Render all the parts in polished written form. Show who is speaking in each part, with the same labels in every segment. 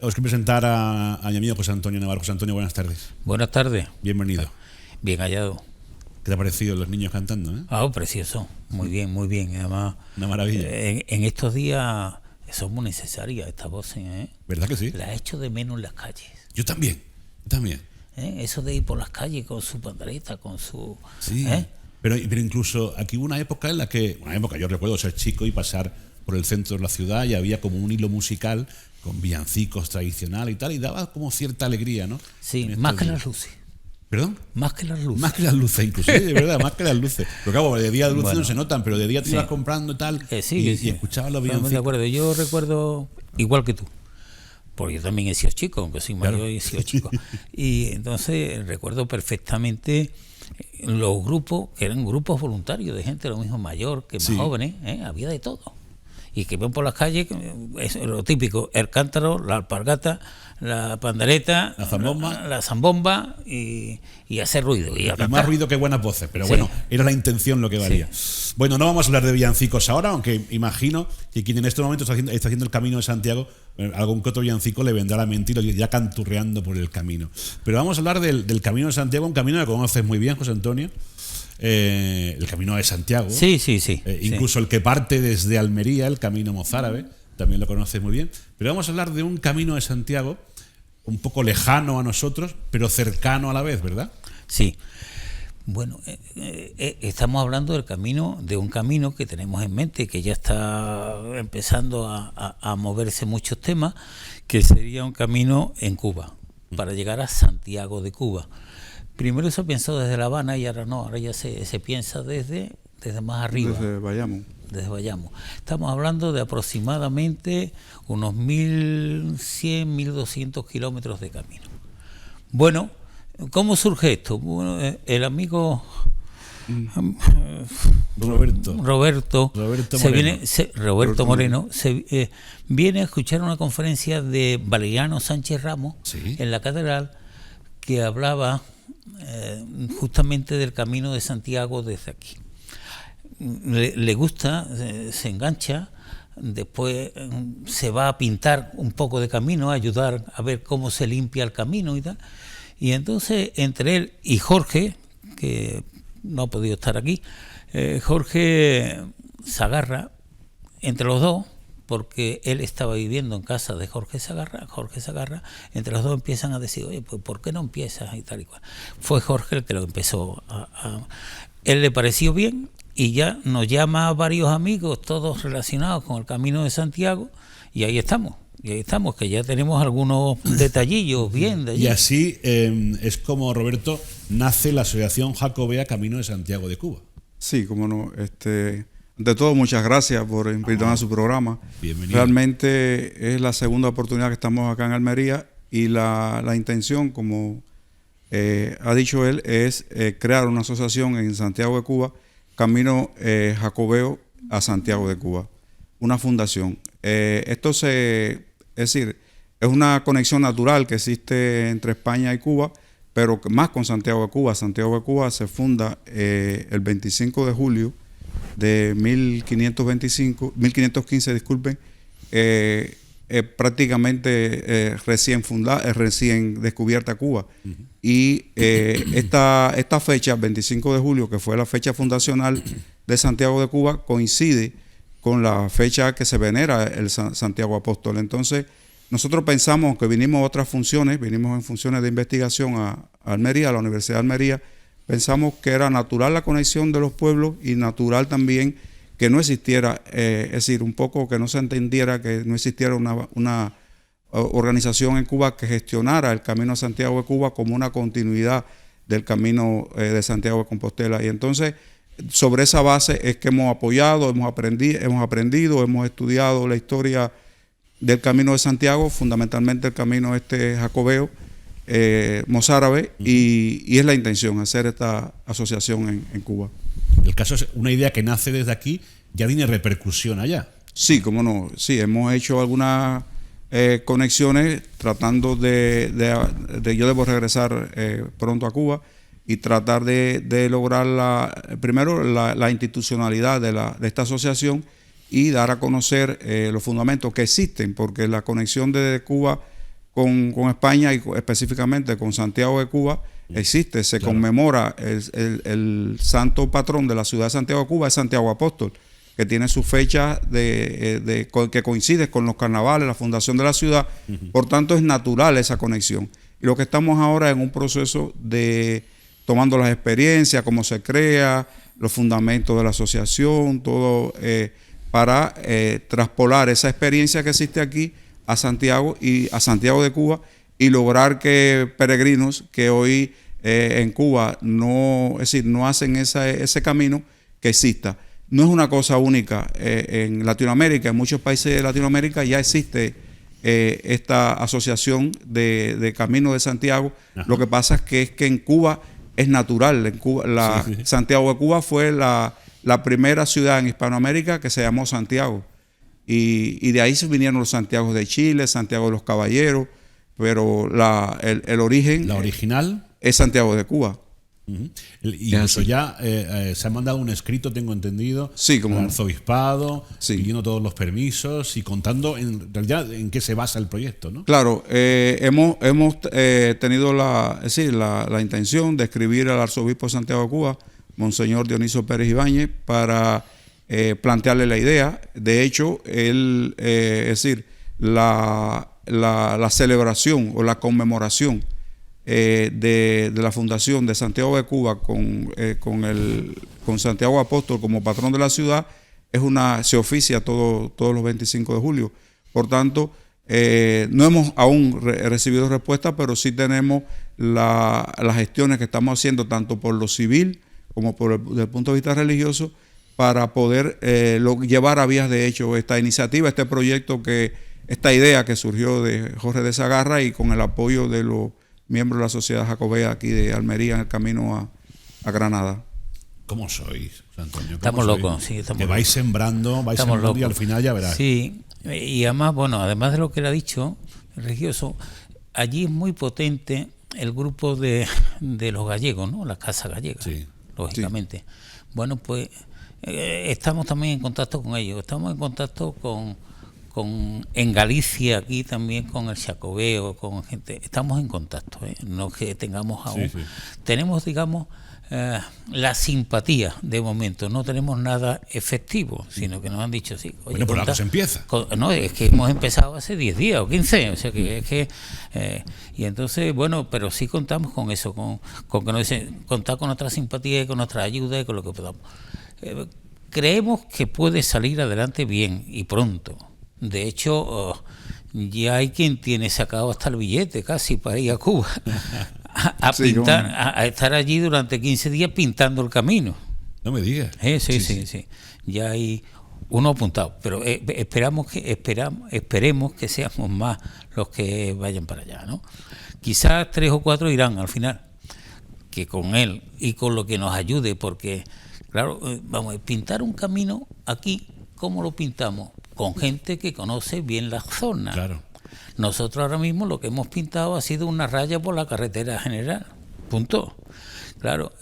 Speaker 1: Os quiero presentar a mi amigo José Antonio Navarro. José Antonio, buenas tardes.
Speaker 2: Buenas tardes.
Speaker 1: Bienvenido.
Speaker 2: Bien hallado.
Speaker 1: ¿Qué te ha parecido los niños cantando?
Speaker 2: Precioso. Muy bien, muy bien. Además,
Speaker 1: una maravilla.
Speaker 2: En estos días son muy necesarias estas voces.
Speaker 1: ¿Verdad que sí?
Speaker 2: Las echo de menos en las calles.
Speaker 1: Yo también.
Speaker 2: Eso de ir por las calles con su pandereta, con su...
Speaker 1: Sí. Pero incluso aquí hubo una época en la que... yo recuerdo ser chico y pasar por el centro de la ciudad y había como un hilo musical con villancicos tradicionales y tal, y daba como cierta alegría, ¿no?
Speaker 2: Sí, más que las luces.
Speaker 1: ¿Perdón?
Speaker 2: Más que las luces.
Speaker 1: Más que las luces, inclusive, de verdad, más que las luces. Pero claro, de día de luces no se notan, pero de día te ibas comprando y tal, y escuchabas los villancicos.
Speaker 2: De acuerdo, yo recuerdo igual que tú, porque yo también he sido chico, aunque soy mayor y he sido chico. Y entonces recuerdo perfectamente los grupos, que eran grupos voluntarios de gente lo mismo mayor que más jóvenes, había de todo. Y que ven por las calles, es lo típico, el cántaro, la alpargata, la pandereta, la zambomba y hacer ruido. Y
Speaker 1: más ruido que buenas voces, pero bueno, era la intención lo que valía. Bueno, no vamos a hablar de villancicos ahora, aunque imagino que quien en este momento está haciendo el Camino de Santiago, algún que otro villancico le vendrá a la mente y ya canturreando por el camino. Pero vamos a hablar del Camino de Santiago, un camino que conoces muy bien, José Antonio. El Camino de Santiago.
Speaker 2: Sí.
Speaker 1: Incluso el que parte desde Almería, el Camino Mozárabe, también lo conoces muy bien. Pero vamos a hablar de un Camino de Santiago un poco lejano a nosotros, pero cercano a la vez, ¿verdad?
Speaker 2: Sí. Bueno, estamos hablando de un camino que tenemos en mente, que ya está empezando a moverse muchos temas, que sería un camino en Cuba, para llegar a Santiago de Cuba. Primero se pensó desde La Habana y ahora no, ahora ya se piensa desde más arriba.
Speaker 3: Desde Bayamo.
Speaker 2: Estamos hablando de aproximadamente unos 1.100, 1.200 kilómetros de camino. Bueno, ¿cómo surge esto? Bueno, el amigo Roberto Moreno viene a escuchar una conferencia de Valeriano Sánchez Ramos en la catedral, que hablaba justamente del Camino de Santiago desde aquí. Le gusta, se engancha, después se va a pintar un poco de camino, a ayudar a ver cómo se limpia el camino y tal. Y entonces entre él y Jorge, que no ha podido estar aquí, Jorge Sagarra, entre los dos, porque él estaba viviendo en casa de Jorge Sagarra, entre los dos empiezan a decir, oye, pues ¿por qué no empiezas? Y tal y cual. Fue Jorge el que lo empezó él le pareció bien y ya nos llama a varios amigos, todos relacionados con el Camino de Santiago, y ahí estamos, que ya tenemos algunos detallillos bien de allí.
Speaker 1: Y así es como, Roberto, nace la Asociación Jacobea Camino de Santiago de Cuba.
Speaker 3: Sí, cómo no, de todo, muchas gracias por invitarme a su programa.
Speaker 1: Bienvenido.
Speaker 3: Realmente es la segunda oportunidad que estamos acá en Almería y la intención, como ha dicho él, es crear una asociación en Santiago de Cuba, Camino Jacobeo a Santiago de Cuba, una fundación. Esto es decir, es una conexión natural que existe entre España y Cuba, pero más con Santiago de Cuba. Santiago de Cuba se funda el 25 de julio de 1515, disculpen, prácticamente recién descubierta Cuba. Y esta fecha, 25 de julio, que fue la fecha fundacional de Santiago de Cuba, coincide con la fecha que se venera el Santiago Apóstol. Entonces, nosotros pensamos que vinimos en funciones de investigación a Almería, a la Universidad de Almería. Pensamos que era natural la conexión de los pueblos y natural también que no existiera, es decir, un poco que no se entendiera que no existiera una organización en Cuba que gestionara el Camino a Santiago de Cuba como una continuidad del Camino de Santiago de Compostela. Y entonces, sobre esa base es que hemos apoyado, hemos aprendido, hemos estudiado la historia del Camino de Santiago, fundamentalmente el camino jacobeo, mozárabe, y es la intención hacer esta asociación en Cuba.
Speaker 1: El caso es una idea que nace desde aquí, ya tiene repercusión allá.
Speaker 3: Sí, cómo no. Sí, hemos hecho algunas conexiones tratando de yo debo regresar pronto a Cuba y tratar de lograr primero la institucionalidad de esta asociación y dar a conocer los fundamentos que existen, porque la conexión de Cuba con España y específicamente con Santiago de Cuba existe, se conmemora el santo patrón de la ciudad de Santiago de Cuba, es Santiago Apóstol, que tiene su fecha que coincide con los carnavales, la fundación de la ciudad. Por tanto, es natural esa conexión. Y lo que estamos ahora en un proceso de tomando las experiencias, cómo se crea, los fundamentos de la asociación, todo para traspolar esa experiencia que existe aquí a Santiago y a Santiago de Cuba y lograr que peregrinos que hoy en Cuba no hacen ese camino, que exista. No es una cosa única en Latinoamérica, en muchos países de Latinoamérica ya existe esta asociación de Camino de Santiago. Ajá. Lo que pasa es que en Cuba es natural. En Cuba, Santiago de Cuba fue la primera ciudad en Hispanoamérica que se llamó Santiago. Y de ahí se vinieron los Santiagos de Chile, Santiago de los Caballeros, pero el origen... ¿La original? Es Santiago de Cuba.
Speaker 1: Y eso ya se ha mandado un escrito, tengo entendido, al arzobispado, pidiendo todos los permisos y contando en realidad en qué se basa el proyecto, ¿no?
Speaker 3: Claro, hemos tenido la intención de escribir al arzobispo de Santiago de Cuba, Monseñor Dionisio Pérez Ibáñez, para plantearle la idea. De hecho, él, la celebración o la conmemoración de la fundación de Santiago de Cuba con Santiago Apóstol como patrón de la ciudad se oficia todos los 25 de julio. Por tanto, no hemos aún recibido respuesta, pero sí tenemos las gestiones que estamos haciendo tanto por lo civil como desde el punto de vista religioso para poder llevar a vías de hecho esta iniciativa, este proyecto, esta idea que surgió de Jorge de Sagarra y con el apoyo de los miembros de la Sociedad Jacobea aquí de Almería en el camino a Granada.
Speaker 1: ¿Cómo sois, Antonio?
Speaker 2: Estamos locos, sí.
Speaker 1: Que vais sembrando y al final ya verás.
Speaker 2: Sí, y además, además de lo que él ha dicho, el religioso, allí es muy potente el grupo de los gallegos, ¿no? La Casa Gallega, lógicamente. Sí. Bueno, pues estamos también en contacto con ellos, estamos en contacto en Galicia aquí también con el Xacobeo, con gente, estamos en contacto, no que tengamos aún, tenemos digamos la simpatía de momento, no tenemos nada efectivo, sino que nos han dicho oye,
Speaker 1: bueno, por algo se empieza.
Speaker 2: No, es que hemos empezado hace 10 días o 15, o sea que es que y entonces pero sí contamos con eso, con que nos dicen contar con nuestra simpatía y con nuestra ayuda y con lo que podamos. Creemos que puede salir adelante bien y pronto. De hecho, ya hay quien tiene sacado hasta el billete casi para ir a Cuba a pintar, a estar allí durante 15 días pintando el camino.
Speaker 1: No me digas.
Speaker 2: Sí. Ya hay uno apuntado, pero esperemos que seamos más los que vayan para allá, ¿no? Quizás 3 o 4 irán al final, que con él y con lo que nos ayude, porque claro, vamos a pintar un camino aquí, ¿cómo lo pintamos? Con gente que conoce bien la zona. Claro. Nosotros ahora mismo lo que hemos pintado ha sido una raya por la carretera general. Punto. Claro,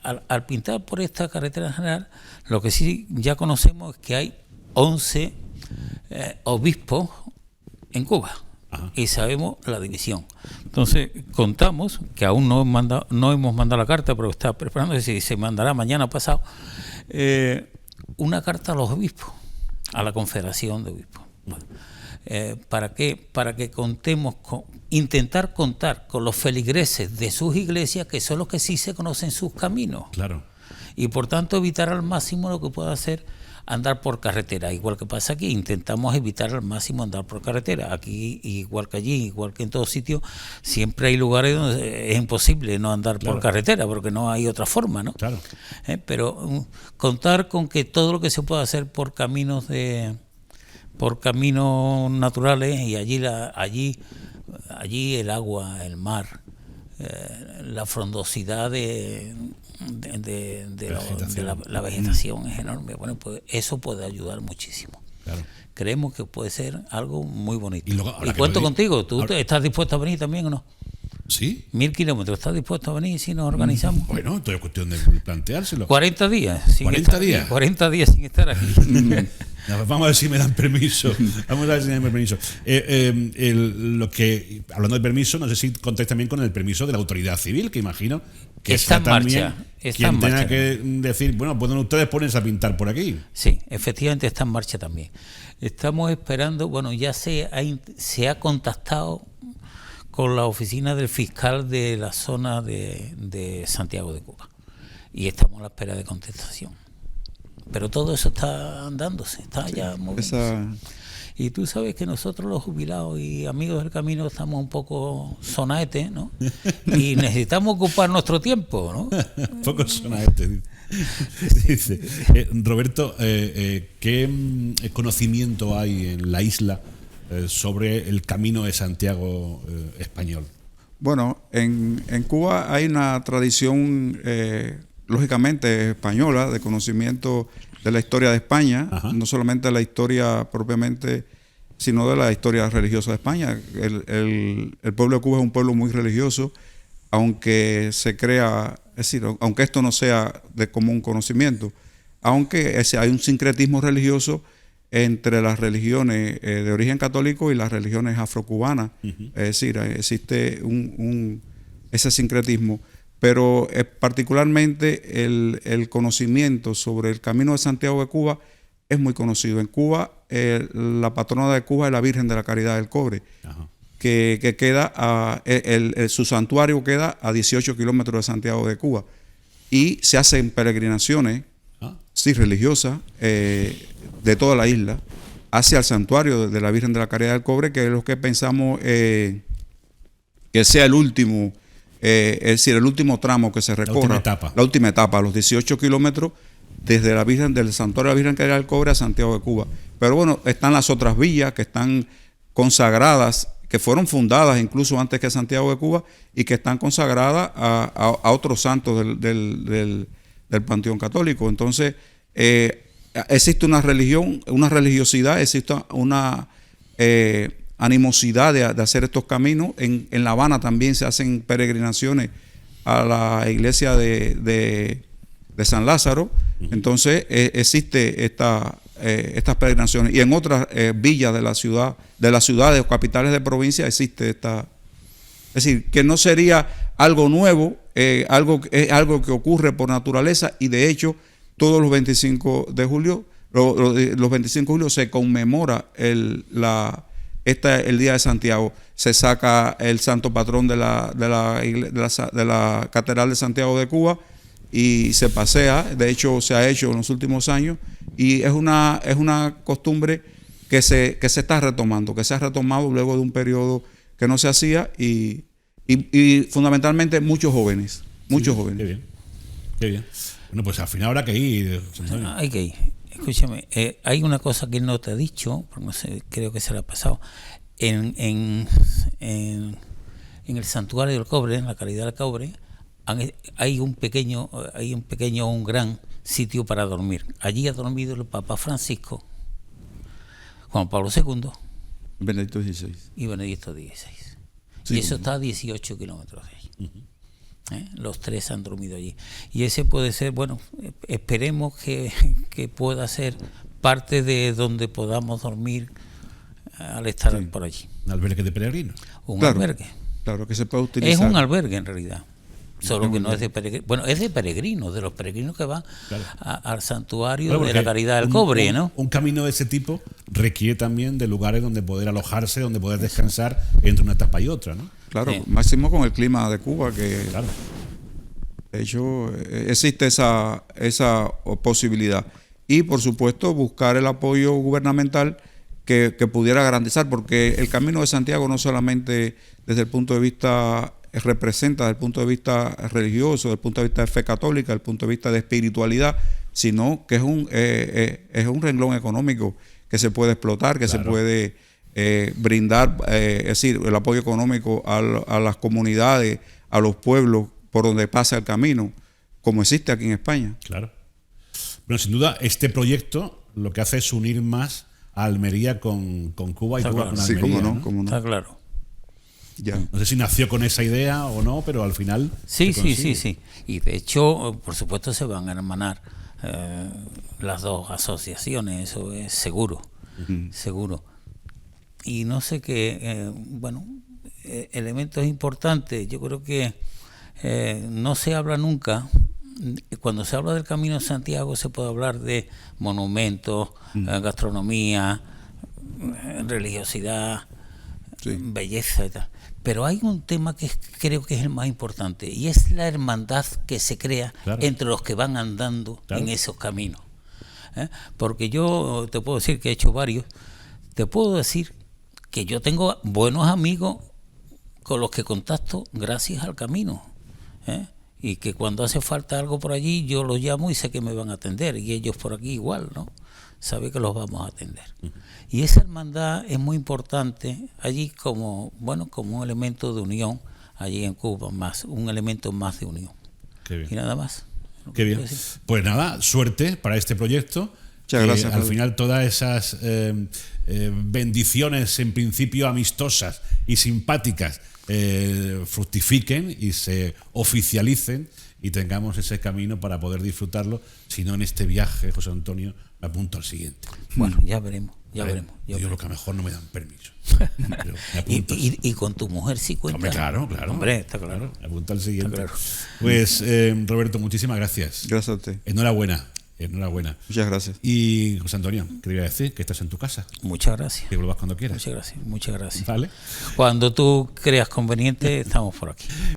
Speaker 2: al pintar por esta carretera general, lo que sí ya conocemos es que hay 11 obispos en Cuba. Ajá. Y sabemos la división. Entonces, contamos que aún no hemos mandado la carta, pero está preparando, si se mandará mañana pasado, una carta a los obispos, a la Confederación de Obispos. ¿Para qué? Para que intentar contar con los feligreses de sus iglesias, que son los que sí se conocen sus caminos. Claro. Y por tanto evitar al máximo lo que pueda hacer andar por carretera. Igual que pasa aquí, intentamos evitar al máximo andar por carretera. Aquí, igual que allí, igual que en todos sitios, siempre hay lugares donde es imposible no andar por carretera, porque no hay otra forma, ¿no? Claro. Pero contar con que todo lo que se pueda hacer por caminos naturales, y allí el agua, el mar, la frondosidad de la vegetación es enorme. Bueno, pues eso puede ayudar muchísimo. Claro. Creemos que puede ser algo muy bonito. Y cuento contigo. ¿Tú estás dispuesto a venir también o no?
Speaker 1: ¿Sí?
Speaker 2: 1000 kilómetros. ¿Estás dispuesto a venir si nos organizamos?
Speaker 1: Bueno, todo es cuestión de planteárselo.
Speaker 2: 40 días.
Speaker 1: 40 días.
Speaker 2: Aquí, 40 días sin estar aquí.
Speaker 1: Vamos a ver si me dan permiso. Vamos a ver si me dan permiso. Lo que, hablando de permiso, no sé si contáis también con el permiso de la autoridad civil, que imagino que
Speaker 2: está en
Speaker 1: también
Speaker 2: marcha.
Speaker 1: Quien tenga que decir, bueno, pueden ustedes ponerse a pintar por aquí.
Speaker 2: Sí, efectivamente está en marcha también. Estamos esperando, bueno, ya se ha contactado con la oficina del fiscal de la zona de Santiago de Cuba y estamos a la espera de contestación. Pero todo eso está andándose, está ya moviéndose. Y tú sabes que nosotros los jubilados y amigos del camino estamos un poco sonaetes, ¿no? Y necesitamos ocupar nuestro tiempo, ¿no?
Speaker 1: Poco sonaetes. Dice, Roberto, ¿qué conocimiento hay en la isla sobre el Camino de Santiago español?
Speaker 3: Bueno, en Cuba hay una tradición, lógicamente española, de conocimiento de la historia de España. Ajá. No solamente de la historia propiamente, sino de la historia religiosa de España. El pueblo de Cuba es un pueblo muy religioso, aunque se crea, es decir, aunque esto no sea de común conocimiento, aunque hay un sincretismo religioso entre las religiones de origen católico y las religiones afrocubanas. Uh-huh. Es decir, existe ese sincretismo, pero particularmente el conocimiento sobre el Camino de Santiago de Cuba es muy conocido. En Cuba, la patrona de Cuba es la Virgen de la Caridad del Cobre, uh-huh, que queda, su santuario queda a 18 kilómetros de Santiago de Cuba, y se hacen peregrinaciones, sí, religiosas, de toda la isla hacia el santuario de la Virgen de la Caridad del Cobre, que es lo que pensamos que sea el último, es decir, el último tramo que se recorra, la última etapa, los 18 kilómetros desde la Virgen, del santuario de la Virgen de la Caridad del Cobre a Santiago de Cuba. Pero bueno, están las otras villas que están consagradas, que fueron fundadas incluso antes que Santiago de Cuba y que están consagradas a otros santos del panteón católico. Entonces, existe una religión, una religiosidad, existe una animosidad de hacer estos caminos. En La Habana también se hacen peregrinaciones a la iglesia de San Lázaro. Entonces existe estas peregrinaciones, y en otras villas de las ciudades o capitales de provincia existe esta. Es decir, que no sería algo nuevo, algo que ocurre por naturaleza, y de hecho todos los 25 de julio, los 25 de julio se conmemora el Día de Santiago. Se saca el santo patrón de la Catedral de Santiago de Cuba y se pasea. De hecho, se ha hecho en los últimos años, y es una costumbre que se está retomando, que se ha retomado luego de un periodo que no se hacía, y fundamentalmente muchos jóvenes. Qué
Speaker 1: bien, qué bien. Bueno, pues al final habrá que ir.
Speaker 2: Hay que ir. Escúchame, hay una cosa que no te he dicho, porque no sé, creo que se la ha pasado. En el santuario del Cobre, en la Caridad del Cobre, hay un gran sitio para dormir. Allí ha dormido el Papa Francisco, Juan Pablo II,
Speaker 3: Benedicto XVI
Speaker 2: y Benedicto XVI. Sí, y eso está a 18 kilómetros de allí. Uh-huh. Los tres han dormido allí. Y ese puede ser, bueno, esperemos que pueda ser parte de donde podamos dormir al estar por allí.
Speaker 1: ¿Un albergue de peregrinos?
Speaker 2: Un albergue.
Speaker 3: Claro, que se puede utilizar.
Speaker 2: Es un albergue en realidad. Solo que no es de peregrinos. Bueno, es de peregrinos, de los peregrinos que van al santuario de la Caridad del Cobre, ¿no?
Speaker 1: Un camino de ese tipo requiere también de lugares donde poder alojarse, donde poder descansar entre una etapa y otra, ¿no?
Speaker 3: Claro, máximo con el clima de Cuba, que claro, de hecho existe esa posibilidad. Y por supuesto buscar el apoyo gubernamental que pudiera garantizar, porque el Camino de Santiago no solamente desde el punto de vista representa, desde el punto de vista religioso, desde el punto de vista de fe católica, desde el punto de vista de espiritualidad, sino que es un renglón económico que se puede explotar, que se puede brindar, es decir, el apoyo económico a las comunidades, a los pueblos por donde pasa el camino, como existe aquí en España.
Speaker 1: Claro. Bueno, sin duda, este proyecto lo que hace es unir más a Almería con Cuba y Cuba con Almería.
Speaker 3: Sí, cómo no.
Speaker 2: Está claro.
Speaker 3: Ya.
Speaker 1: No sé si nació con esa idea o no, pero al final...
Speaker 2: Sí. Y de hecho, por supuesto, se van a hermanar las dos asociaciones, eso es seguro, seguro. Y no sé qué, elementos importantes, yo creo que no se habla nunca. Cuando se habla del Camino de Santiago se puede hablar de monumentos, gastronomía, religiosidad, belleza y tal. Pero hay un tema que creo que es el más importante, y es la hermandad que se crea entre los que van andando en esos caminos. Porque yo te puedo decir que he hecho varios, te puedo decir que yo tengo buenos amigos con los que contacto gracias al camino, y que cuando hace falta algo por allí yo los llamo y sé que me van a atender, y ellos por aquí igual, ¿no? Sabe que los vamos a atender. Y esa hermandad es muy importante allí como un elemento de unión allí en Cuba, un elemento más de unión.
Speaker 1: Qué bien.
Speaker 2: Y nada más.
Speaker 1: Qué bien. Pues nada, suerte para este proyecto.
Speaker 3: Muchas gracias.
Speaker 1: Al final todas esas bendiciones en principio amistosas y simpáticas fructifiquen y se oficialicen y tengamos ese camino para poder disfrutarlo, si no en este viaje, José Antonio, me apunto al siguiente.
Speaker 2: Bueno, ya veremos.
Speaker 1: Yo creo que a lo mejor no me dan permiso.
Speaker 2: y con tu mujer sí cuenta.
Speaker 1: Hombre, claro.
Speaker 2: Hombre, está claro.
Speaker 1: Me apunto al siguiente.
Speaker 2: Está claro.
Speaker 1: Pues Roberto, muchísimas gracias.
Speaker 3: Gracias a usted.
Speaker 1: Enhorabuena.
Speaker 3: Muchas gracias.
Speaker 1: Y José Antonio, ¿qué te iba a decir? Que estás en tu casa.
Speaker 2: Muchas gracias.
Speaker 1: Que vuelvas cuando quieras.
Speaker 2: Muchas gracias.
Speaker 1: Vale.
Speaker 2: Cuando tú creas conveniente, estamos por aquí.